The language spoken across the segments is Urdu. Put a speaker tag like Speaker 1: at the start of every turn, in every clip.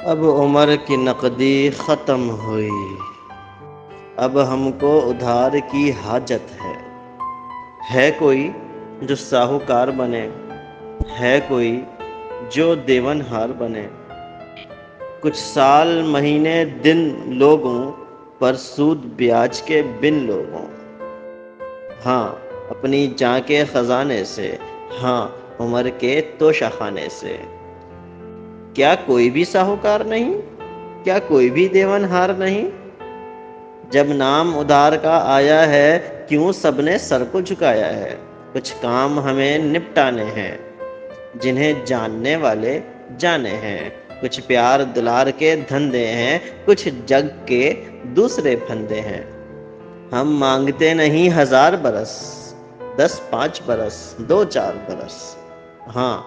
Speaker 1: اب عمر کی نقدی ختم ہوئی، اب ہم کو ادھار کی حاجت ہے کوئی جو ساہوکار بنے، ہے کوئی جو دیون ہار بنے، کچھ سال مہینے دن لوگوں پر سود بیاج کے بن لوگوں، ہاں اپنی جاں کے خزانے سے، ہاں عمر کے توشہ خانے سے۔ کیا کوئی بھی ساہوکار نہیں؟ کیا کوئی بھی دیون ہار نہیں؟ جب نام ادھار کا آیا ہے کیوں سب نے سر کو جھکایا ہے؟ کچھ کام ہمیں نپٹانے ہیں جنہیں جاننے والے جانے ہیں، کچھ پیار دلار کے دھندے ہیں، کچھ جگ کے دوسرے پھندے ہیں۔ ہم مانگتے نہیں 1000 برس، 10 5 برس، 2 4 برس، ہاں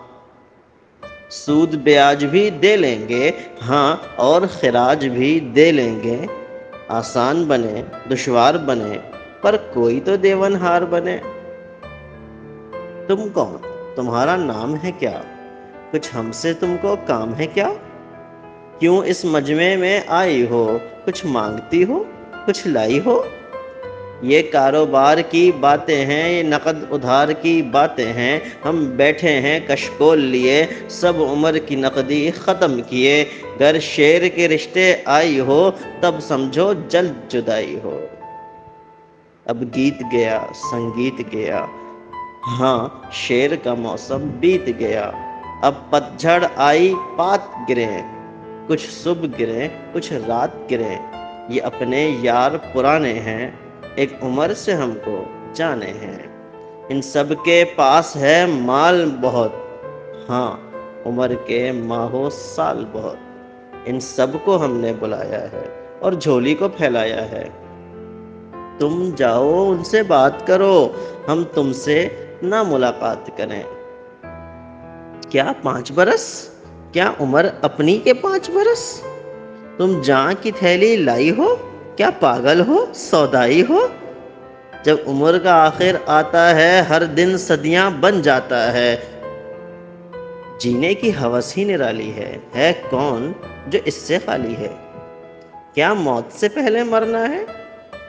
Speaker 1: سود بیاج بھی دے لیں گے، ہاں اور خراج بھی دے لیں گے۔ آسان بنے دشوار بنے پر کوئی تو دیون ہار بنے۔ تم کون؟ تمہارا نام ہے کیا؟ کچھ ہم سے تم کو کام ہے کیا؟ کیوں اس مجمع میں آئی ہو؟ کچھ مانگتی ہو؟ کچھ لائی ہو؟ یہ کاروبار کی باتیں ہیں، یہ نقد ادھار کی باتیں ہیں۔ ہم بیٹھے ہیں کشکول لیے، سب عمر کی نقدی ختم کیے۔ گر شیر کے رشتے آئی ہو تب سمجھو جلد جدائی ہو۔ اب گیت گیا سنگیت گیا، ہاں شعر کا موسم بیت گیا۔ اب پتجھڑ آئی پات گریں، کچھ صبح گریں کچھ رات گریں۔ یہ اپنے یار پرانے ہیں، ایک عمر سے ہم کو جانے ہیں۔ ان سب کے پاس ہے مال بہت، ہاں عمر کے ماہو سال بہت۔ ان سب کو ہم نے بلایا ہے اور جھولی کو پھیلایا ہے۔ تم جاؤ ان سے بات کرو، ہم تم سے نہ ملاقات کریں۔ کیا 5 برس؟ کیا عمر اپنی کے 5 برس؟ تم جاں کی تھیلی لائی ہو؟ کیا پاگل ہو سودائی ہو؟ جب عمر کا آخر آتا ہے ہر دن صدیاں بن جاتا ہے۔ جینے کی ہوس ہی نرالی ہے کون جو اس سے خالی ہے؟ کیا موت سے پہلے مرنا ہے؟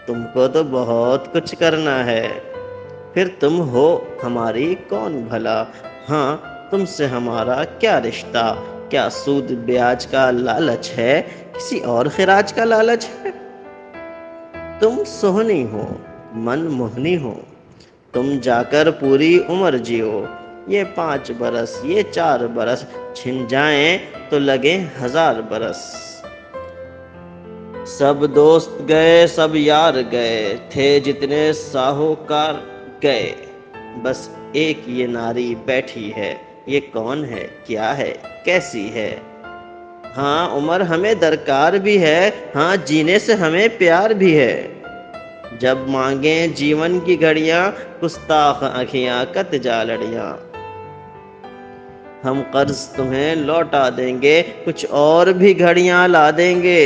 Speaker 1: تم کو تو بہت کچھ کرنا ہے۔ پھر تم ہو ہماری کون بھلا؟ ہاں تم سے ہمارا کیا رشتہ؟ کیا سود بیاج کا لالچ ہے؟ کسی اور خراج کا لالچ ہے؟ تم سہنی ہو من موہنی ہو، تم جا کر پوری عمر جیو۔ یہ 5 برس یہ 4 برس چھن جائیں تو لگیں 1000 برس۔ سب دوست گئے سب یار گئے، تھے جتنے ساہوکار گئے۔ بس ایک یہ ناری بیٹھی ہے، یہ کون ہے کیا ہے کیسی ہے؟ ہاں عمر ہمیں درکار بھی ہے، ہاں جینے سے ہمیں پیار بھی ہے۔ جب مانگیں جیون کی گھڑیاں، گستاخ آنکھیاں کت جا لڑیاں۔ ہم قرض تمہیں لوٹا دیں گے، کچھ اور بھی گھڑیاں لا دیں گے۔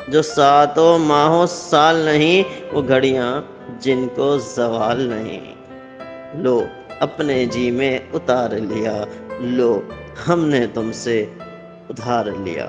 Speaker 1: جو ساتوں ماہوں سال نہیں، وہ گھڑیاں جن کو زوال نہیں۔ لو اپنے جی میں اتار لیا، لو ہم نے تم سے ادھار لیا۔